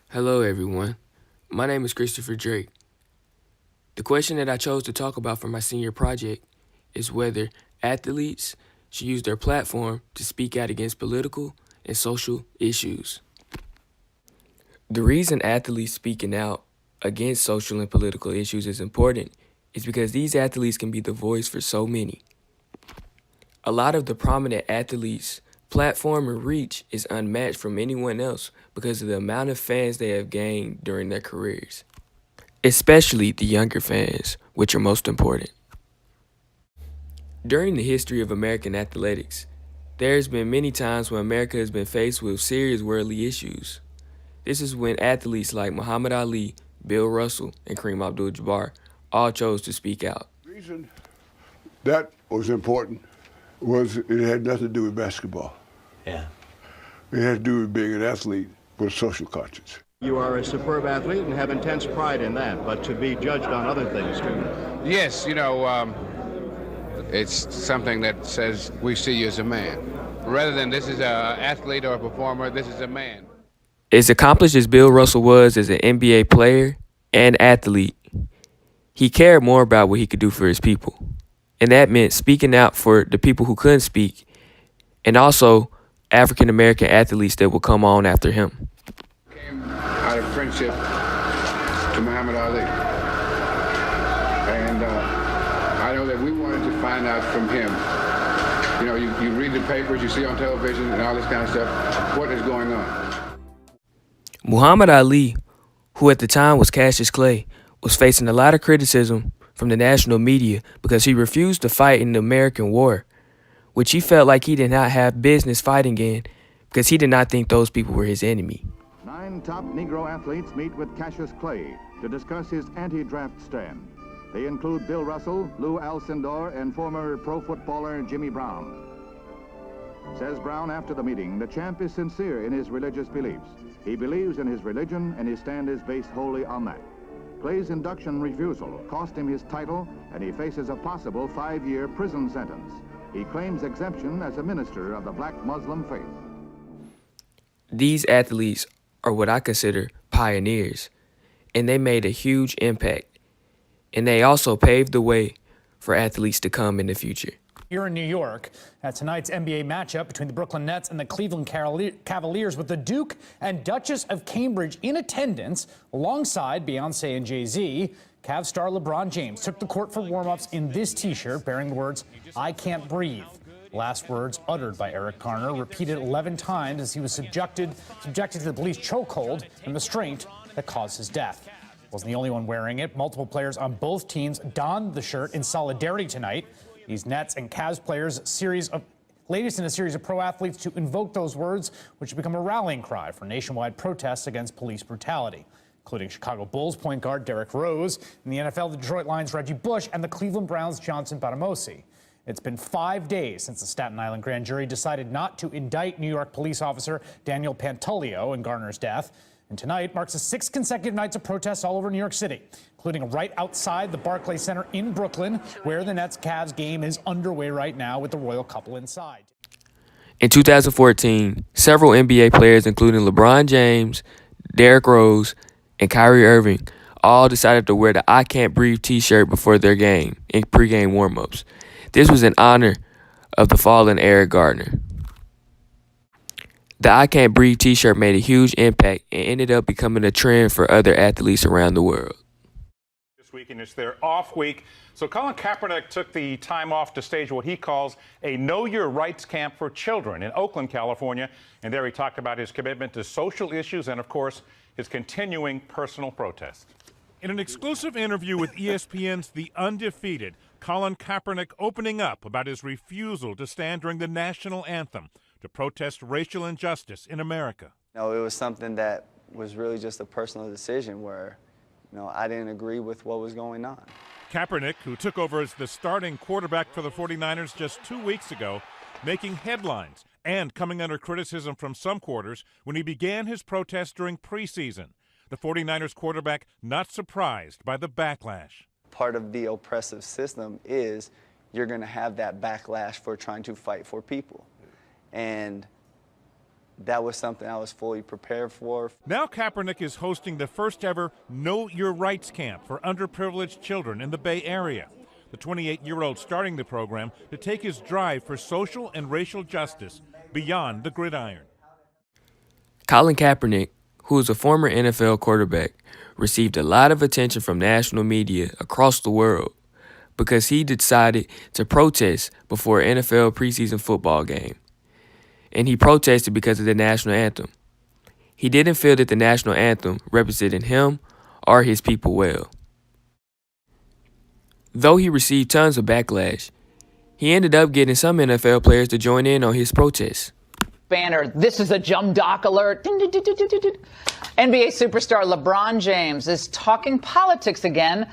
Hello, everyone. My name is Christopher Drake. The question that I chose to talk about for my senior project is whether athletes should use their platform to speak out against political and social issues. The reason athletes speaking out against social and political issues is important is because these athletes can be the voice for so many. A lot of the prominent athletes' platform and reach is unmatched from anyone else because of the amount of fans they have gained during their careers, especially the younger fans, which are most important. During the history of American athletics, there has been many times when America has been faced with serious worldly issues. This is when athletes like Muhammad Ali, Bill Russell, and Kareem Abdul-Jabbar all chose to speak out. The reason that was important was it had nothing to do with basketball. Yeah. It had to do with being an athlete with a social conscience. You are a superb athlete and have intense pride in that, but to be judged on other things too. Yes, it's something that says we see you as a man. Rather than this is an athlete or a performer, this is a man. As accomplished as Bill Russell was as an NBA player and athlete, he cared more about what he could do for his people. And that meant speaking out for the people who couldn't speak, and also African American athletes that would come on after him. Came out of friendship to Muhammad Ali. And I know that we wanted to find out from him. You know, you read the papers, you see on television and all this kind of stuff, what is going on. Muhammad Ali, who at the time was Cassius Clay, was facing a lot of criticism from the national media because he refused to fight in the American War, which he felt like he did not have business fighting in because he did not think those people were his enemy. 9 top Negro athletes meet with Cassius Clay to discuss his anti-draft stand. They include Bill Russell, Lou Alcindor, and former pro footballer Jimmy Brown. Says Brown after the meeting, the champ is sincere in his religious beliefs. He believes in his religion, and his stand is based wholly on that. Clay's induction refusal cost him his title, and he faces a possible 5-year prison sentence. He claims exemption as a minister of the black Muslim faith. These athletes are what I consider pioneers, and they made a huge impact. And they also paved the way for athletes to come in the future. Here in New York, at tonight's NBA matchup between the Brooklyn Nets and the Cleveland Cavaliers, with the Duke and Duchess of Cambridge in attendance alongside Beyonce and Jay-Z, Cavs star LeBron James took the court for warm-ups in this T-shirt bearing the words, "I can't breathe." Last words uttered by Eric Garner, repeated 11 times as he was subjected to the police chokehold and restraint that caused his death. Wasn't the only one wearing it. Multiple players on both teams donned the shirt in solidarity tonight. These Nets and Cavs players, latest in a series of pro athletes to invoke those words, which have become a rallying cry for nationwide protests against police brutality, including Chicago Bulls point guard Derrick Rose, in the NFL, the Detroit Lions' Reggie Bush, and the Cleveland Browns' Johnson Batamosi. It's been 5 days since the Staten Island grand jury decided not to indict New York police officer Daniel Pantulio in Garner's death. And tonight marks the 6th consecutive nights of protests all over New York City, including right outside the Barclays Center in Brooklyn, where the Nets-Cavs game is underway right now with the royal couple inside. In 2014, several NBA players, including LeBron James, Derrick Rose, and Kyrie Irving, all decided to wear the "I Can't Breathe" t-shirt before their game in pregame warmups. This was in honor of the fallen Eric Garner. The "I Can't Breathe" t-shirt made a huge impact and ended up becoming a trend for other athletes around the world. This weekend is their off week, so Colin Kaepernick took the time off to stage what he calls a Know Your Rights camp for children in Oakland, California. And there he talked about his commitment to social issues and, of course, his continuing personal protest. In an exclusive interview with ESPN's The Undefeated, Colin Kaepernick opening up about his refusal to stand during the national anthem to protest racial injustice in America. It was something that was really just a personal decision where, I didn't agree with what was going on. Kaepernick, who took over as the starting quarterback for the 49ers just 2 weeks ago, making headlines and coming under criticism from some quarters when he began his protest during preseason. The 49ers quarterback not surprised by the backlash. Part of the oppressive system is you're going to have that backlash for trying to fight for people. And that was something I was fully prepared for. Now Kaepernick is hosting the first ever Know Your Rights camp for underprivileged children in the Bay Area. The 28-year-old starting the program to take his drive for social and racial justice beyond the gridiron. Colin Kaepernick, who is a former NFL quarterback, received a lot of attention from national media across the world because he decided to protest before an NFL preseason football game. And he protested because of the national anthem. He didn't feel that the national anthem represented him or his people well. Though he received tons of backlash, he ended up getting some NFL players to join in on his protests. Banner, this is a Jumdoc alert. NBA superstar LeBron James is talking politics again.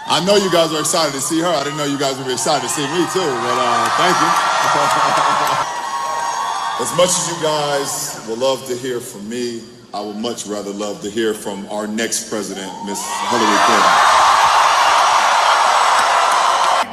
I know you guys are excited to see her. I didn't know you guys would be excited to see me too, but thank you. As much as you guys will love to hear from me, I would much rather love to hear from our next president, Miss Hillary Clinton.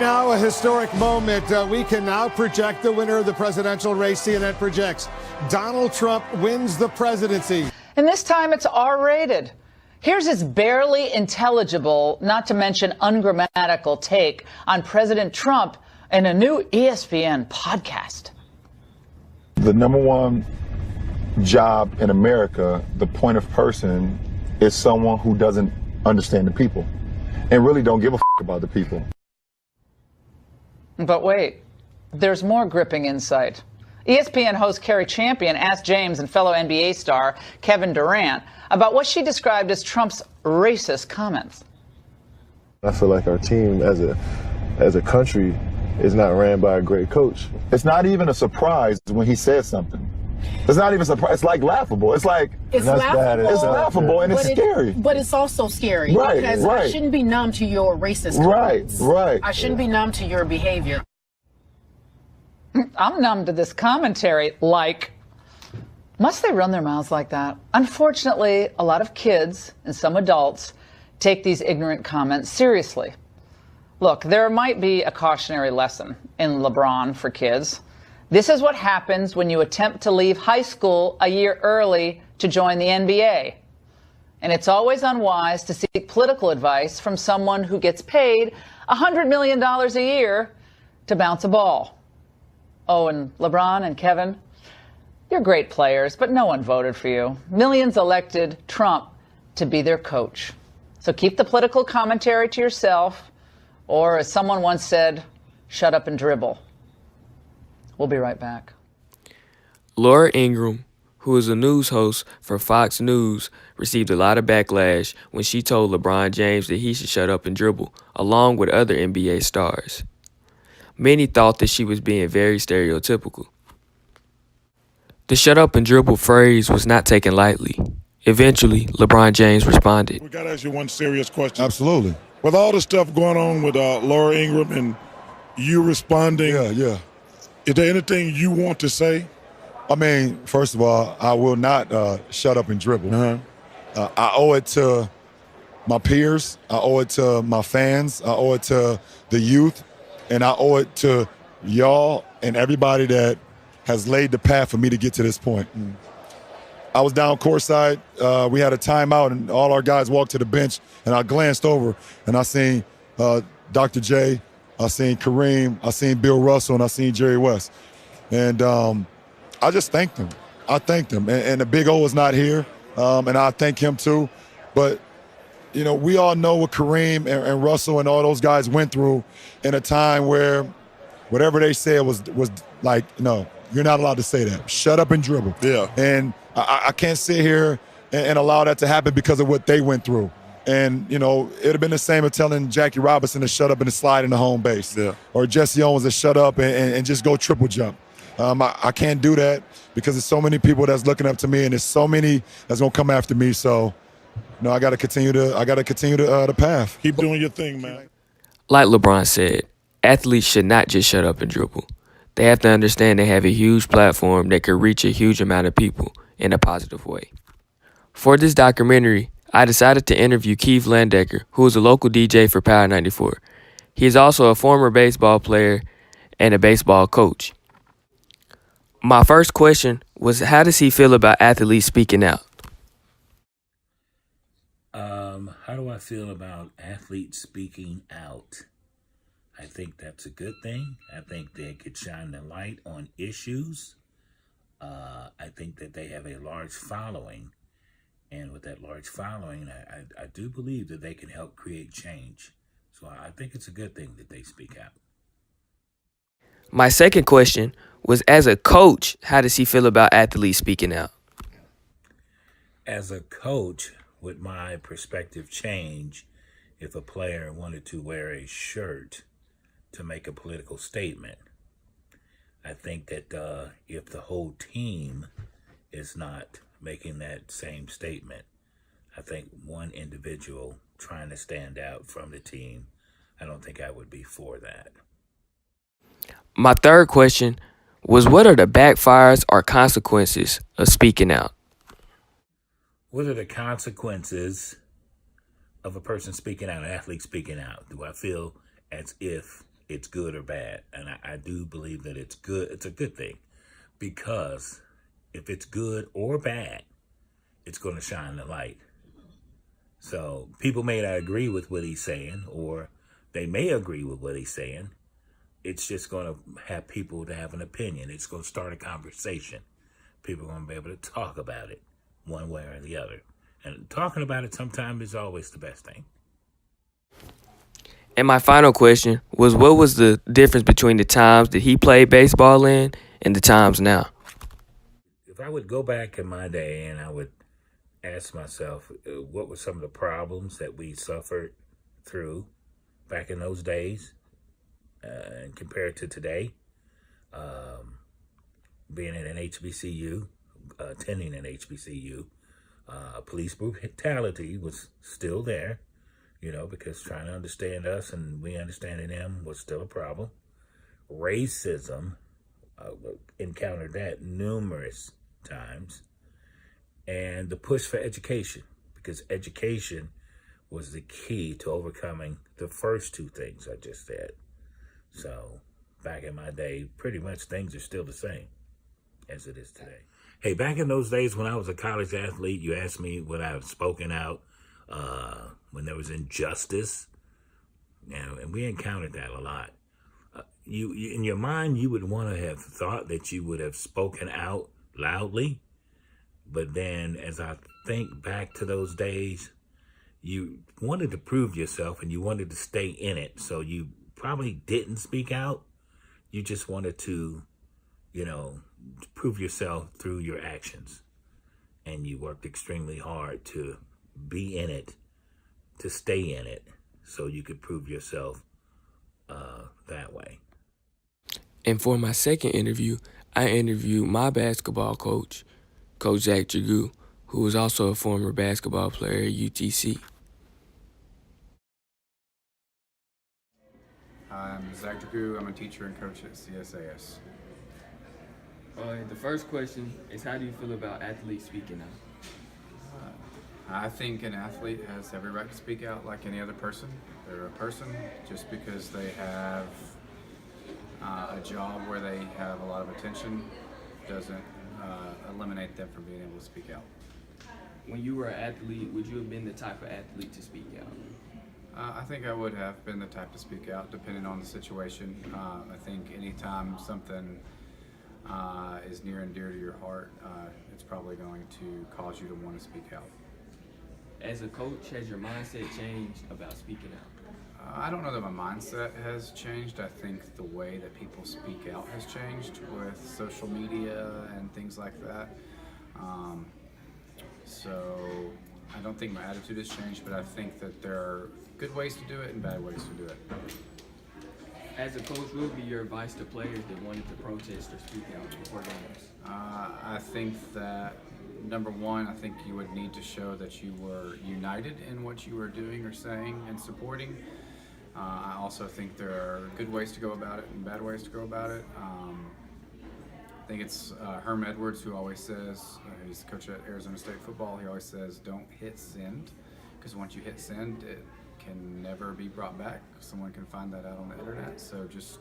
Now a historic moment. We can now project the winner of the presidential race. CNN projects Donald Trump wins the presidency. And this time it's R-rated. Here's his barely intelligible, not to mention ungrammatical take on President Trump in a new ESPN podcast. The number one job in America, the point of person, is someone who doesn't understand the people and really don't give a about the people. But wait, there's more gripping insight. ESPN host Carrie Champion asked James and fellow NBA star Kevin Durant about what she described as Trump's racist comments. I feel like our team as a country is not ran by a great coach. It's not even a surprise when he says something. It's not even a surprise. It's like laughable. It's like it's laughable. It's laughable and it's scary. But it's also scary because I shouldn't be numb to your racist comments. Right. I shouldn't be numb to your behavior. I'm numb to this commentary. Must they run their mouths like that? Unfortunately, a lot of kids and some adults take these ignorant comments seriously. Look, there might be a cautionary lesson in LeBron for kids. This is what happens when you attempt to leave high school a year early to join the NBA. And it's always unwise to seek political advice from someone who gets paid $100 million a year to bounce a ball. Oh, and LeBron and Kevin, you're great players, but no one voted for you. Millions elected Trump to be their coach. So keep the political commentary to yourself, or as someone once said, shut up and dribble. We'll be right back. Laura Ingraham, who is a news host for Fox News, received a lot of backlash when she told LeBron James that he should shut up and dribble, along with other NBA stars. Many thought that she was being very stereotypical. The shut up and dribble phrase was not taken lightly. Eventually, LeBron James responded. We got to ask you one serious question. Absolutely. With all the stuff going on with Laura Ingraham and you responding, yeah. Is there anything you want to say? I mean, first of all, I will not shut up and dribble. I owe it to my peers. I owe it to my fans. I owe it to the youth. And I owe it to y'all and everybody that has laid the path for me to get to this point. I was down courtside. We had a timeout, and all our guys walked to the bench, and I glanced over, and I seen Dr. J, I seen Kareem, I seen Bill Russell, and I seen Jerry West. And I just thanked them. I thanked them. And the Big O is not here, and I thank him too. But, you know, we all know what Kareem and Russell and all those guys went through in a time where whatever they said was like, no, you're not allowed to say that. Shut up and dribble. Yeah. And I can't sit here and allow that to happen because of what they went through. And, you know, it would have been the same as telling Jackie Robinson to shut up and to slide in the home base. Yeah. Or Jesse Owens to shut up and just go triple jump. I can't do that because there's so many people that's looking up to me, and there's so many that's gonna come after me. So, you know, I gotta continue the path. Keep doing your thing, man. Like LeBron said, athletes should not just shut up and dribble. They have to understand they have a huge platform that could reach a huge amount of people in a positive way. For this documentary, I decided to interview Keith Landecker, who is a local DJ for Power 94. He is also a former baseball player and a baseball coach. My first question was how does he feel about athletes speaking out? How do I feel about athletes speaking out? I think that's a good thing. I think they could shine the light on issues. I think that they have a large following. And with that large following, I do believe that they can help create change. So I think it's a good thing that they speak out. My second question was, as a coach, how does he feel about athletes speaking out? As a coach, would my perspective change if a player wanted to wear a shirt to make a political statement? I think that if the whole team is not making that same statement, I think one individual trying to stand out from the team, I don't think I would be for that. My third question was, what are the backfires or consequences of speaking out? What are the consequences of a person speaking out, an athlete speaking out? Do I feel as if it's good or bad? And I do believe that it's good. It's a good thing, because if it's good or bad, it's going to shine the light. So people may not agree with what he's saying, or they may agree with what he's saying. It's just going to have people to have an opinion. It's going to start a conversation. People are going to be able to talk about it one way or the other. And talking about it sometimes is always the best thing. And my final question was, what was the difference between the times that he played baseball in and the times now? If I would go back in my day and I would ask myself, what were some of the problems that we suffered through back in those days and compare it to today, being in an HBCU, attending an HBCU, police brutality was still there, because trying to understand us and we understanding them was still a problem. Racism, encountered that numerous times. And the push for education, because education was the key to overcoming the first two things I just said. So back in my day, pretty much things are still the same as it is today. Hey, back in those days when I was a college athlete, you asked me would I have spoken out when there was injustice, and we encountered that a lot. You in your mind, you would want to have thought that you would have spoken out loudly, but then as I think back to those days, you wanted to prove yourself and you wanted to stay in it, so you probably didn't speak out. You just wanted to, prove yourself through your actions. And you worked extremely hard to be in it, to stay in it, so you could prove yourself that way. And for my second interview, I interviewed my basketball coach, Coach Zach Dragoo, who was also a former basketball player at UTC. I'm Zach Dragoo. I'm a teacher and coach at CSAS. The first question is, how do you feel about athletes speaking out? I think an athlete has every right to speak out like any other person. They're a person. Just because they have a job where they have a lot of attention doesn't eliminate them from being able to speak out. When you were an athlete, would you have been the type of athlete to speak out? I think I would have been the type to speak out, depending on the situation. I think anytime something is near and dear to your heart, it's probably going to cause you to want to speak out. As a coach, has your mindset changed about speaking out? I don't know that my mindset has changed. I think the way that people speak out has changed with social media and things like that. So I don't think my attitude has changed, but I think that there are good ways to do it and bad ways to do it. As a coach, what would be your advice to players that wanted to protest or speak out before games? I think that, number one, I think you would need to show that you were united in what you were doing or saying and supporting. I also think there are good ways to go about it and bad ways to go about it. I think it's Herm Edwards who always says, he's coach at Arizona State football, he always says, don't hit send, because once you hit send, it can never be brought back. Someone can find that out on the internet. So just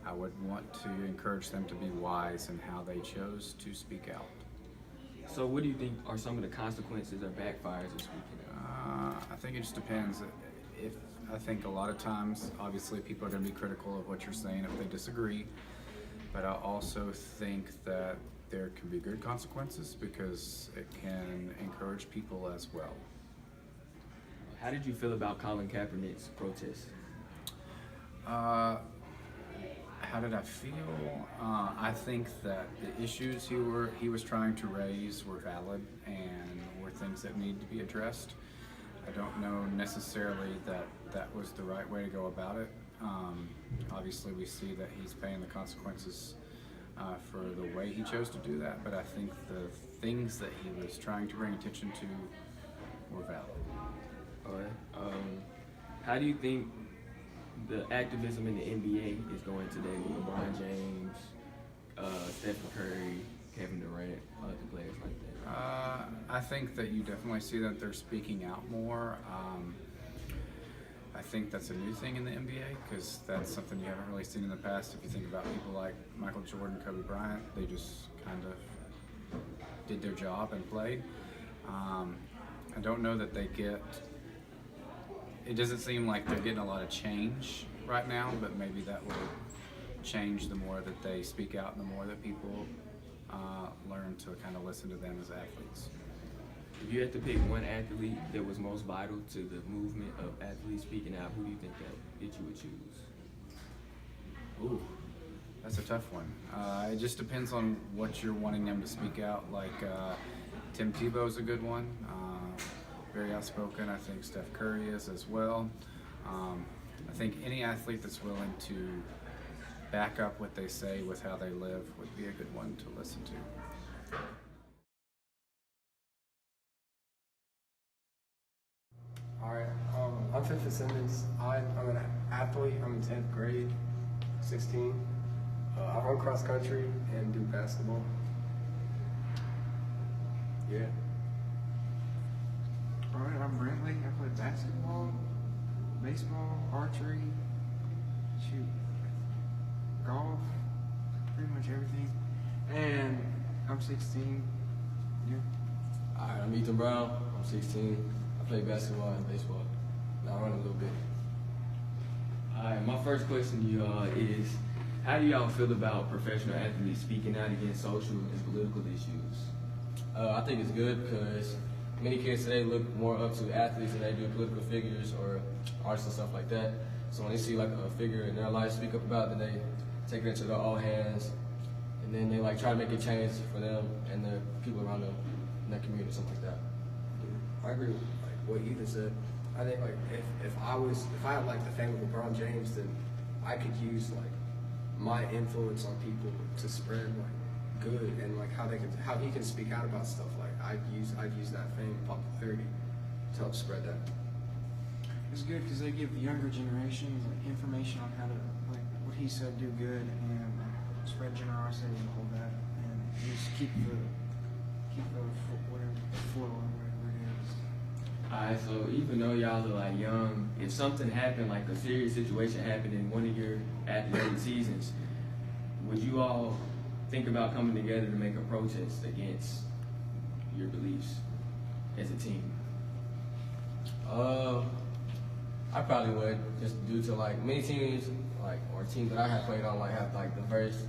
I would want to encourage them to be wise in how they chose to speak out. So what do you think are some of the consequences or backfires of speaking out? I think it just depends. I think a lot of times, obviously, people are going to be critical of what you're saying if they disagree. But I also think that there can be good consequences because it can encourage people as well. How did you feel about Colin Kaepernick's protest? How did I feel? I think that the issues he was trying to raise were valid and were things that need to be addressed. I don't know necessarily that was the right way to go about it. Obviously, we see that he's paying the consequences for the way he chose to do that, but I think the things that he was trying to bring attention to were valid. All right. How do you think the activism in the NBA is going today with LeBron James, Stephen Curry, Kevin Durant, other players like that? I think that you definitely see that they're speaking out more. I think that's a new thing in the NBA because that's something you haven't really seen in the past. If you think about people like Michael Jordan, Kobe Bryant, they just kind of did their job and played. I don't know that they get. It doesn't seem like they're getting a lot of change right now, but maybe that will change the more that they speak out and the more that people learn to kind of listen to them as athletes. If you had to pick one athlete that was most vital to the movement of athletes speaking out, who do you think that you would choose? Ooh, that's a tough one. It just depends on what you're wanting them to speak out. Like Tim Tebow's a good one. Very outspoken. I think Steph Curry is as well. I think any athlete that's willing to back up what they say with how they live would be a good one to listen to. All right, I'm Fifth Simmons. I'm an athlete. I'm in 10th grade, 16. I run cross country and do basketball. Yeah. All right, I'm Brantley. I play basketball, baseball, archery, shoot, golf, pretty much everything. And I'm 16. Yeah. All right, I'm Ethan Brown. I'm 16. I play basketball and baseball. Now I run a little bit. All right, my first question to y'all is, how do y'all feel about professional athletes speaking out against social and political issues? I think it's good because many kids today look more up to athletes than they do political figures or artists and stuff like that. So when they see like a figure in their life speak up about it, then they take it into their own hands, and then they like try to make a change for them and the people around them in that community, something like that. I agree with like what Ethan said. I think like if I had like the fame of LeBron James, then I could use like my influence on people to spread like good and like how he can speak out about stuff. Like I'd use that fame and popularity to help spread that. It's good because they give the younger generations like information on how to, like what he said, do good and spread generosity and all that, and just keep the flow or whatever it is. Alright, so even though y'all are like young, if something happened, like a serious situation happened in one of your athletic seasons, would you all think about coming together to make a protest against your beliefs as a team? I probably would, just due to like many teams, like or teams that I have played on, like have like diverse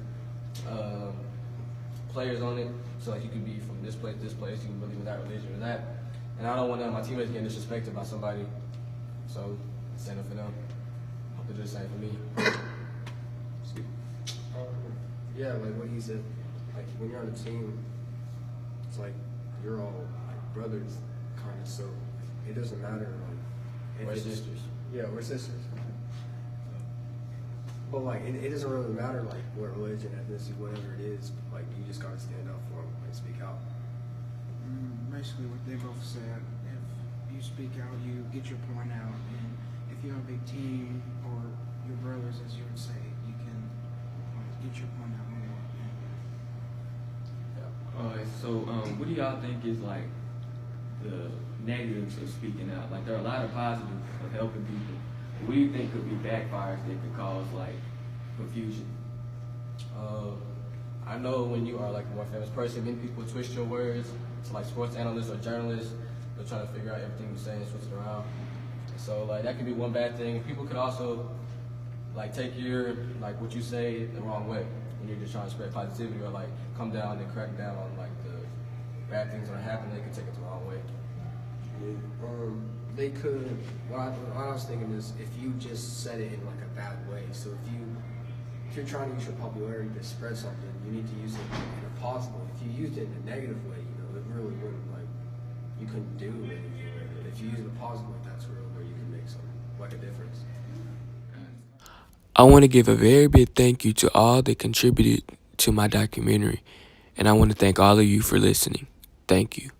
players on it. So like you could be from this place, you can believe in that religion or that. And I don't want my teammates getting disrespected by somebody. So stand up for them. Hope they do the same for me. Yeah, like what he said, like when you're on a team, it's like you're all like brothers, kind of. So it doesn't matter. Like, we're sisters. Yeah, we're sisters. But like it doesn't really matter like what religion, ethnicity, whatever it is. Like you just gotta stand up for them and speak out. Basically what they both said, if you speak out, you get your point out, and if you have a big team or your brothers, as you would say, you can get your point out more. Yeah. Alright, so what do y'all think is like the negatives of speaking out? Like there are a lot of positives of helping people. What do you think could be backfires that could cause like confusion? I know when you are like a more famous person, many people twist your words to like sports analysts or journalists. They're trying to figure out everything you say and switch it around. So like that could be one bad thing. People could also like take your like what you say the wrong way when you're just trying to spread positivity or like come down and crack down on like the bad things that are happening. They could take it the wrong way. They could. What I was thinking is if you just said it in like a bad way. So if you're trying to use your popularity to spread something, you need to use it in a positive way. If you used it in a negative way, it really wouldn't you couldn't do anything with it. If you use it in a positive way, that's really where you can make a difference. I want to give a very big thank you to all that contributed to my documentary, and I want to thank all of you for listening. Thank you.